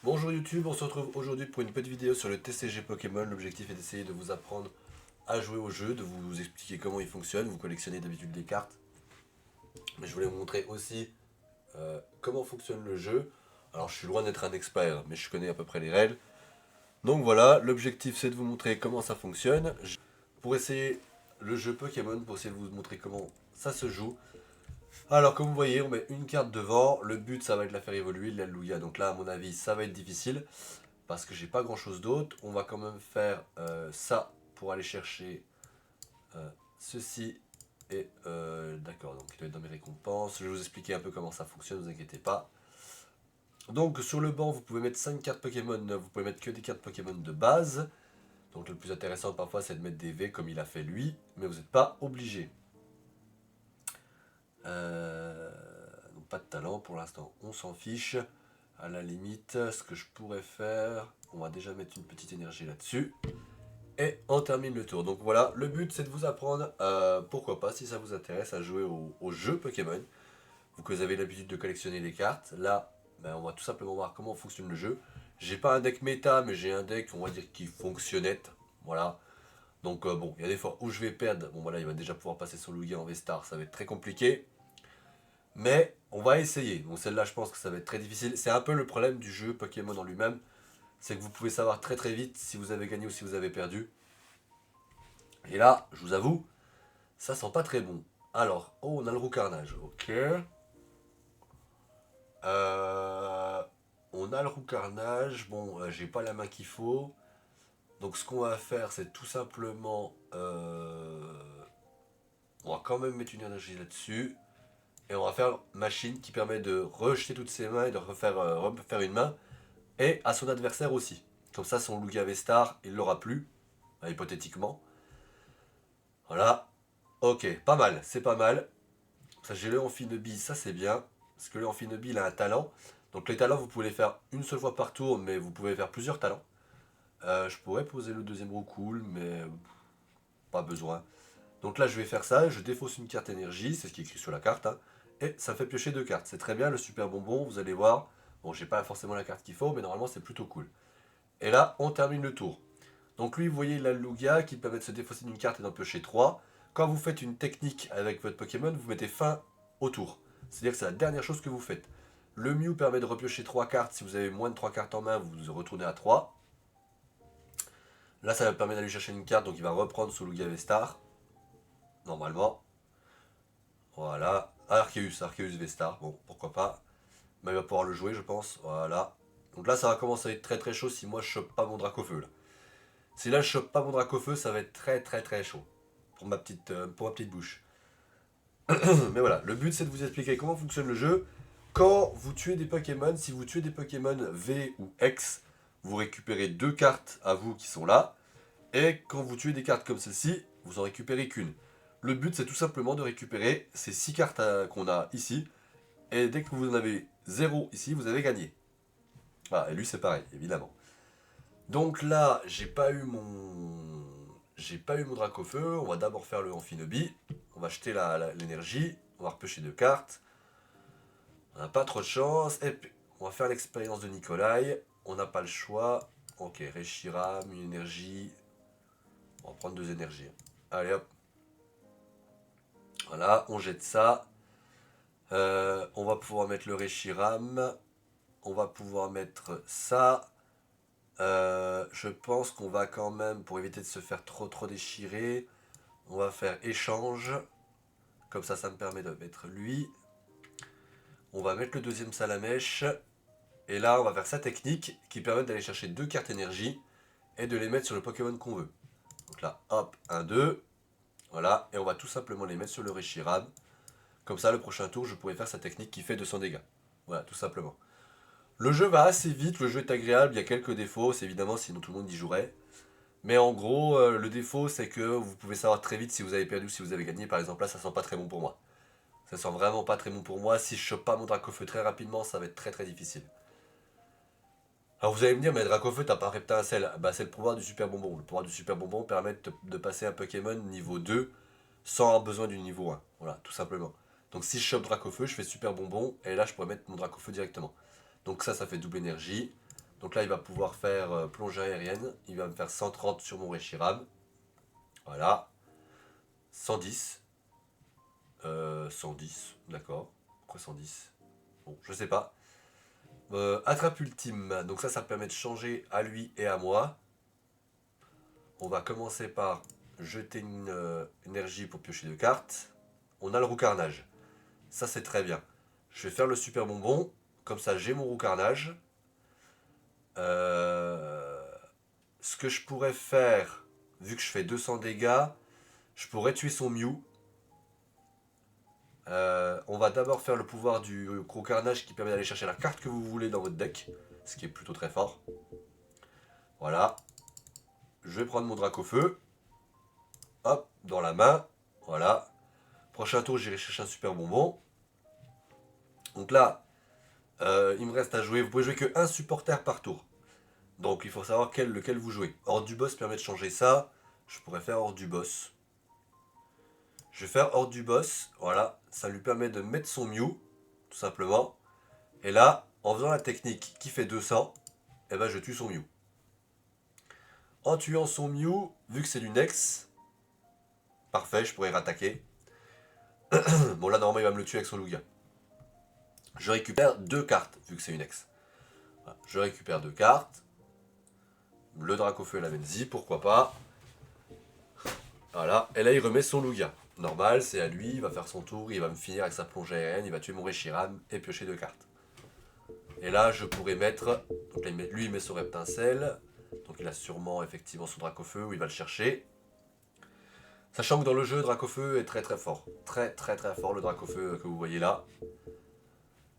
Bonjour YouTube, on se retrouve aujourd'hui pour une petite vidéo sur le TCG Pokémon. L'objectif est d'essayer de vous apprendre à jouer au jeu, de vous expliquer comment il fonctionne. Vous collectionnez d'habitude des cartes, mais je voulais vous montrer aussi comment fonctionne le jeu. Alors je suis loin d'être un expert, mais je connais à peu près les règles. Donc voilà, l'objectif c'est de vous montrer comment ça fonctionne. Pour essayer le jeu Pokémon, pour essayer de vous montrer comment ça se joue. Alors comme vous voyez, on met une carte devant. Le but ça va être de la faire évoluer, la Lugia. Donc là à mon avis ça va être difficile, parce que j'ai pas grand chose d'autre. On va quand même faire ça pour aller chercher ceci. Et d'accord, donc il doit être dans mes récompenses. Je vais vous expliquer un peu comment ça fonctionne, ne vous inquiétez pas. Donc sur le banc, vous pouvez mettre 5 cartes Pokémon, vous pouvez mettre que des cartes Pokémon de base. Donc le plus intéressant parfois c'est de mettre des V comme il a fait lui, mais vous n'êtes pas obligé. Donc pas de talent pour l'instant, on s'en fiche. À la limite, ce que je pourrais faire, on va déjà mettre une petite énergie là-dessus. Et on termine le tour. Donc voilà, le but c'est de vous apprendre, pourquoi pas, si ça vous intéresse, à jouer au jeu Pokémon. Vous avez l'habitude de collectionner les cartes. Là, ben, on va tout simplement voir comment fonctionne le jeu. J'ai pas un deck méta, mais j'ai un deck, on va dire, qui fonctionnette. Voilà. Donc bon, il y a des fois où je vais perdre. Bon voilà, il va déjà pouvoir passer son Lugia en V-Star, ça va être très compliqué. Mais on va essayer. Donc celle-là, je pense que ça va être très difficile. C'est un peu le problème du jeu Pokémon en lui-même. C'est que vous pouvez savoir très très vite si vous avez gagné ou si vous avez perdu. Et là, je vous avoue, ça sent pas très bon. Alors, oh, on a le roucarnage, ok. On a le roucarnage, bon, j'ai pas la main qu'il faut. Donc ce qu'on va faire, c'est tout simplement... on va quand même mettre une énergie là-dessus. Et on va faire machine qui permet de rejeter toutes ses mains et de refaire une main. Et à son adversaire aussi. Comme ça, son Lugia V-Star, il l'aura plus, hypothétiquement. Voilà. Ok, pas mal, c'est pas mal. Ça, j'ai le Amphinobie, ça c'est bien. Parce que le Amphinobie, il a un talent. Donc les talents, vous pouvez les faire une seule fois par tour, mais vous pouvez faire plusieurs talents. Je pourrais poser le deuxième roucoule, mais pas besoin. Donc là, je vais faire ça. Je défausse une carte énergie, c'est ce qui est écrit sur la carte. Hein, et ça fait piocher deux cartes. C'est très bien, le super bonbon, vous allez voir. Bon, j'ai pas forcément la carte qu'il faut, mais normalement, c'est plutôt cool. Et là, on termine le tour. Donc lui, vous voyez, il a le Lugia qui permet de se défausser d'une carte et d'en piocher 3. Quand vous faites une technique avec votre Pokémon, vous mettez fin au tour. C'est-à-dire que c'est la dernière chose que vous faites. Le Mew permet de repiocher 3 cartes. Si vous avez moins de 3 cartes en main, vous retournez à 3. Là, ça va permettre d'aller chercher une carte, donc il va reprendre son Lugia V-Star. Normalement. Voilà. Arceus V-Star. Bon, pourquoi pas. Mais il va pouvoir le jouer, je pense. Voilà. Donc là, ça va commencer à être très très chaud si moi je chope pas mon Dracofeu. Là. Si là je chope pas mon Dracofeu, ça va être très très très chaud. Pour ma petite bouche. Mais voilà, le but c'est de vous expliquer comment fonctionne le jeu. Quand vous tuez des Pokémon, si vous tuez des Pokémon V ou X, vous récupérez deux cartes à vous qui sont là. Et quand vous tuez des cartes comme celle-ci, vous en récupérez qu'une. Le but c'est tout simplement de récupérer ces 6 cartes qu'on a ici. Et dès que vous en avez 0 ici, vous avez gagné. Voilà, et lui c'est pareil, évidemment. Donc là, j'ai pas eu mon Dracofeu. On va d'abord faire le Amphinobie. On va jeter l'énergie. On va repêcher deux cartes. On n'a pas trop de chance. Et puis, on va faire l'expérience de Nikolai. On n'a pas le choix. Ok, Reshiram, une énergie. On va prendre deux énergies. Allez hop. Voilà, on jette ça. On va pouvoir mettre le Reshiram. On va pouvoir mettre ça. Je pense qu'on va quand même, pour éviter de se faire trop déchirer, on va faire échange. Comme ça me permet de mettre lui. On va mettre le deuxième Salamèche. Et là, on va faire sa technique qui permet d'aller chercher deux cartes énergie et de les mettre sur le Pokémon qu'on veut. Donc là, hop, 1, 2. Voilà, et on va tout simplement les mettre sur le Reshiram. Comme ça, le prochain tour, je pourrai faire sa technique qui fait 200 dégâts. Voilà, tout simplement. Le jeu va assez vite, le jeu est agréable, il y a quelques défauts, c'est évidemment sinon tout le monde y jouerait. Mais en gros, le défaut, c'est que vous pouvez savoir très vite si vous avez perdu ou si vous avez gagné. Par exemple, là, ça sent pas très bon pour moi. Ça sent vraiment pas très bon pour moi. Si je chope pas mon Dracofeu très rapidement, ça va être très très difficile. Alors vous allez me dire, mais Dracofeu, t'as pas Reptincelle. Bah, c'est le pouvoir du super bonbon. Le pouvoir du super bonbon permet de passer un Pokémon niveau 2 sans avoir besoin du niveau 1. Voilà, tout simplement. Donc si je chope Dracofeu, je fais super bonbon et là je pourrais mettre mon Dracofeu directement. Donc ça fait double énergie. Donc là, il va pouvoir faire plongée aérienne. Il va me faire 130 sur mon Reshiram. Voilà. 110. 110, d'accord. Pourquoi 110? Bon, je sais pas. Attrape ultime. Donc ça permet de changer à lui et à moi. On va commencer par jeter une énergie pour piocher 2 cartes. On a le roux carnage. Ça, c'est très bien. Je vais faire le super bonbon. Comme ça, j'ai mon roux carnage. Ce que je pourrais faire, vu que je fais 200 dégâts, je pourrais tuer son Mew. On va d'abord faire le pouvoir du gros carnage qui permet d'aller chercher la carte que vous voulez dans votre deck, ce qui est plutôt très fort. Voilà. Je vais prendre mon Dracofeu. Hop, dans la main. Voilà. Prochain tour, j'irai chercher un super bonbon. Donc là, il me reste à jouer. Vous pouvez jouer que un supporter par tour. Donc il faut savoir lequel vous jouez. Horde du boss permet de changer ça. Je pourrais faire horde du boss. Je vais faire horde du boss. Voilà. Ça lui permet de mettre son Mew. Tout simplement. Et là, en faisant la technique qui fait 200, eh ben je tue son Mew. En tuant son Mew, vu que c'est du Nex, parfait, je pourrais rattaquer. Bon là normalement il va me le tuer avec son Lugia. Je récupère 2 cartes, vu que c'est une Nex. Voilà. Je récupère 2 cartes. Le Dracofeu et la Menzi, pourquoi pas. Voilà, et là il remet son Lugia. Normal, c'est à lui, il va faire son tour, il va me finir avec sa plongée aérienne, il va tuer mon Reshiram et piocher 2 cartes. Et là je pourrais mettre, donc là, lui il met son Reptincelle, donc il a sûrement effectivement son Dracofeu où il va le chercher. Sachant que dans le jeu, Dracofeu est très très fort. Très très très fort le Dracofeu que vous voyez là.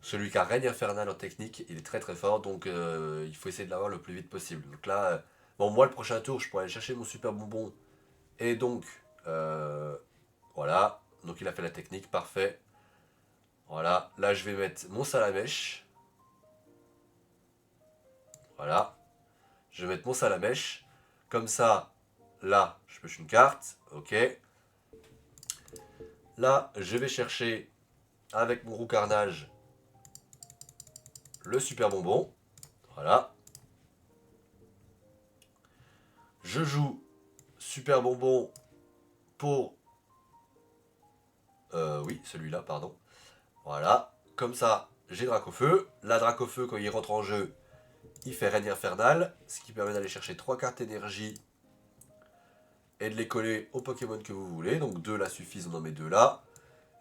Celui qui a règne infernal en technique, il est très très fort, donc il faut essayer de l'avoir le plus vite possible. Donc là, bon moi le prochain tour, je pourrais aller chercher mon super bonbon. Et donc, voilà. Donc il a fait la technique, parfait. Voilà, là je vais mettre mon Salamèche. Voilà. Je vais mettre mon Salamèche. Comme ça, là, je pioche une carte. Ok. Là, je vais chercher, avec mon roux carnage, le super bonbon. Voilà. Je joue super bonbon pour... oui, celui-là, pardon. Voilà. Comme ça, j'ai Dracofeu. La Dracofeu, quand il rentre en jeu, il fait règne infernal, ce qui permet d'aller chercher 3 cartes énergie et de les coller aux Pokémon que vous voulez. Donc 2 là suffisent, on en met 2 là.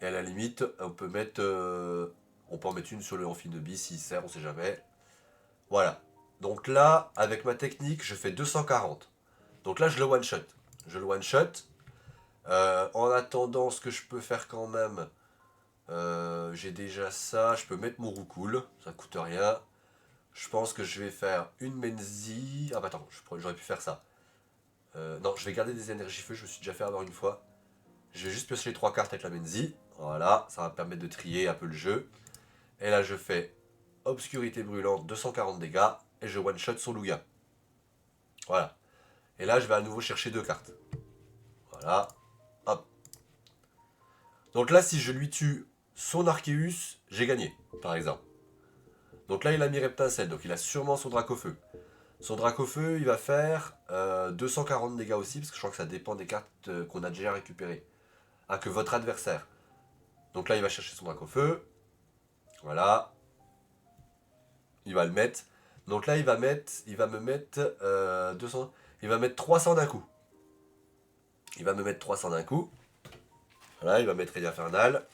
Et à la limite, on peut en mettre une sur le Amphibies s'il sert, on sait jamais. Voilà. Donc là, avec ma technique, je fais 240. Donc là, je le one-shot. Je le one-shot. En attendant, ce que je peux faire quand même, j'ai déjà ça. Je peux mettre mon Roucoule, ça coûte rien. Je pense que je vais faire une Menzi. Ah bah attends, j'aurais pu faire ça. Non, je vais garder des énergies feu, je me suis déjà fait avoir une fois. Je vais juste piocher les 3 cartes avec la Menzi. Voilà, ça va me permettre de trier un peu le jeu. Et là, je fais Obscurité brûlante, 240 dégâts. Et je one-shot son Lugia. Voilà. Et là, je vais à nouveau chercher 2 cartes. Voilà. Hop. Donc là, si je lui tue son Arceus, j'ai gagné, par exemple. Donc là, il a mis Reptincelle, donc il a sûrement son Dracofeu. Son Dracofeu, il va faire 240 dégâts aussi, parce que je crois que ça dépend des cartes qu'on a déjà récupérées. Ah, que votre adversaire. Donc là, il va chercher son Dracofeu. Voilà. Il va le mettre. Donc là, il va me mettre 200. Il va mettre 300 d'un coup. Il va me mettre 300 d'un coup. Voilà, il va mettre Raid Infernal.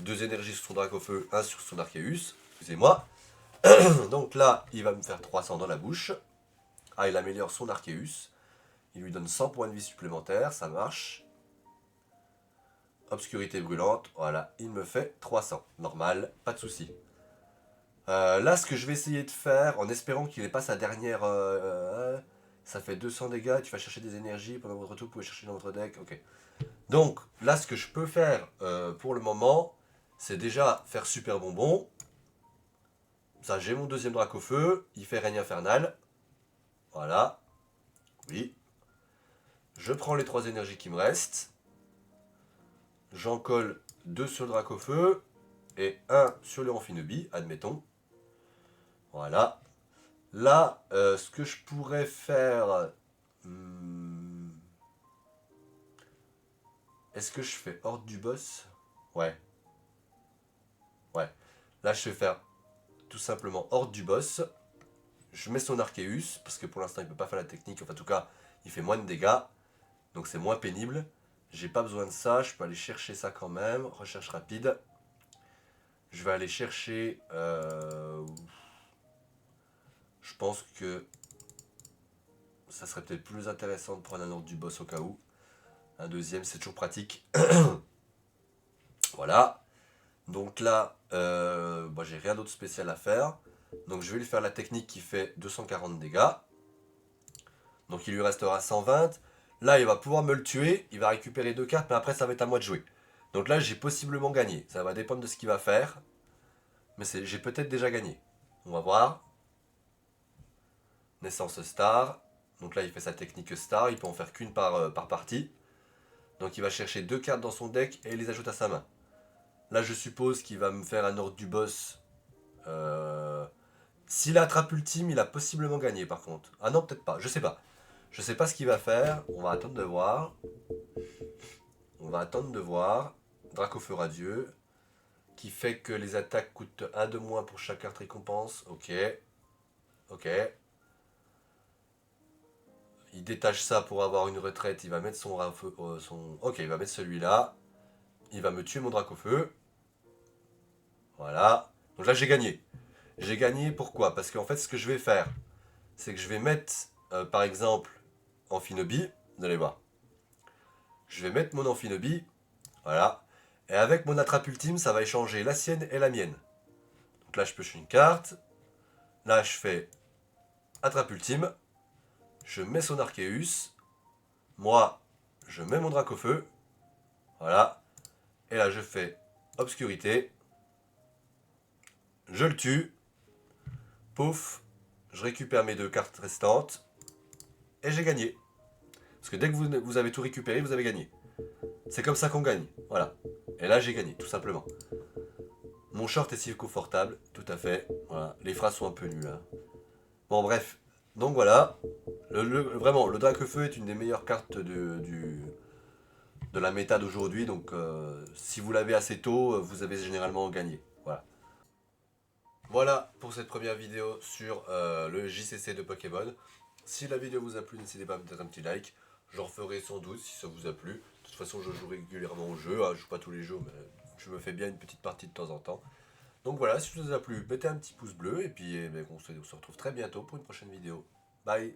2 énergies sur son Dracofeu, 1 sur son Arceus. Excusez-moi. Donc là, il va me faire 300 dans la bouche. Ah, il améliore son Arceus. Il lui donne 100 points de vie supplémentaires, ça marche. Obscurité brûlante, voilà, il me fait 300. Normal, pas de souci. Là, ce que je vais essayer de faire, en espérant qu'il n'ait pas sa dernière... ça fait 200 dégâts, tu vas chercher des énergies, pendant votre tour, vous pouvez chercher dans votre deck, ok. Donc, là, ce que je peux faire pour le moment, c'est déjà faire super bonbon. Ça, j'ai mon deuxième Dracofeu, il fait règne infernal. Voilà. Oui. Je prends les 3 énergies qui me restent. J'en colle 2 sur le Dracofeu et 1 sur le Amphibies, admettons. Voilà. Là, ce que je pourrais faire... hmm, est-ce que je fais horde du boss? Ouais, ouais. Là, je vais faire tout simplement horde du boss. Je mets son Arceus, parce que pour l'instant, il peut pas faire la technique. Enfin, en tout cas, il fait moins de dégâts. Donc, c'est moins pénible. J'ai pas besoin de ça. Je peux aller chercher ça quand même. Recherche rapide. Je vais aller chercher... je pense que ça serait peut-être plus intéressant de prendre un ordre du boss au cas où. Un deuxième, c'est toujours pratique. Voilà. Donc là, moi j'ai rien d'autre spécial à faire. Donc je vais lui faire la technique qui fait 240 dégâts. Donc il lui restera 120. Là, il va pouvoir me le tuer. Il va récupérer 2 cartes, mais après, ça va être à moi de jouer. Donc là, j'ai possiblement gagné. Ça va dépendre de ce qu'il va faire. Mais j'ai peut-être déjà gagné. On va voir. Naissance star. Donc là, il fait sa technique star. Il peut en faire qu'une par partie. Donc il va chercher 2 cartes dans son deck et il les ajoute à sa main. Là, je suppose qu'il va me faire un ordre du boss. S'il attrape ultime, il a possiblement gagné par contre. Ah non, peut-être pas. Je sais pas. Je sais pas ce qu'il va faire. On va attendre de voir. On va attendre de voir. Dracofeu radieux. Qui fait que les attaques coûtent 1 de moins pour chaque carte récompense. Ok. Ok. Il détache ça pour avoir une retraite. Il va mettre son... Ok, il va mettre celui-là. Il va me tuer mon Dracofeu. Voilà. Donc là, j'ai gagné. J'ai gagné pourquoi? Parce qu'en fait, ce que je vais faire, c'est que je vais mettre, par exemple, Amphinobi. Vous allez voir. Je vais mettre mon Amphinobi. Voilà. Et avec mon attrape ultime, ça va échanger la sienne et la mienne. Donc là, je pioche une carte. Là, je fais attrape ultime. Je mets son Arceus. Moi, je mets mon Dracofeu. Voilà. Et là, je fais obscurité. Je le tue. Pouf. Je récupère mes 2 cartes restantes. Et j'ai gagné. Parce que dès que vous avez tout récupéré, vous avez gagné. C'est comme ça qu'on gagne. Voilà. Et là, j'ai gagné, tout simplement. Mon short est si confortable, tout à fait. Voilà. Les phrases sont un peu nulles. Hein. Bon, bref. Donc voilà. Vraiment, le Dracofeu est une des meilleures cartes de la méta d'aujourd'hui. Donc, si vous l'avez assez tôt, vous avez généralement gagné. Voilà. Voilà pour cette première vidéo sur le JCC de Pokémon. Si la vidéo vous a plu, n'hésitez pas à me mettre un petit like. J'en ferai sans doute si ça vous a plu. De toute façon, je joue régulièrement au jeu. Hein. Je joue pas tous les jours, mais je me fais bien une petite partie de temps en temps. Donc voilà, si ça vous a plu, mettez un petit pouce bleu. Et puis on se retrouve très bientôt pour une prochaine vidéo. Bye!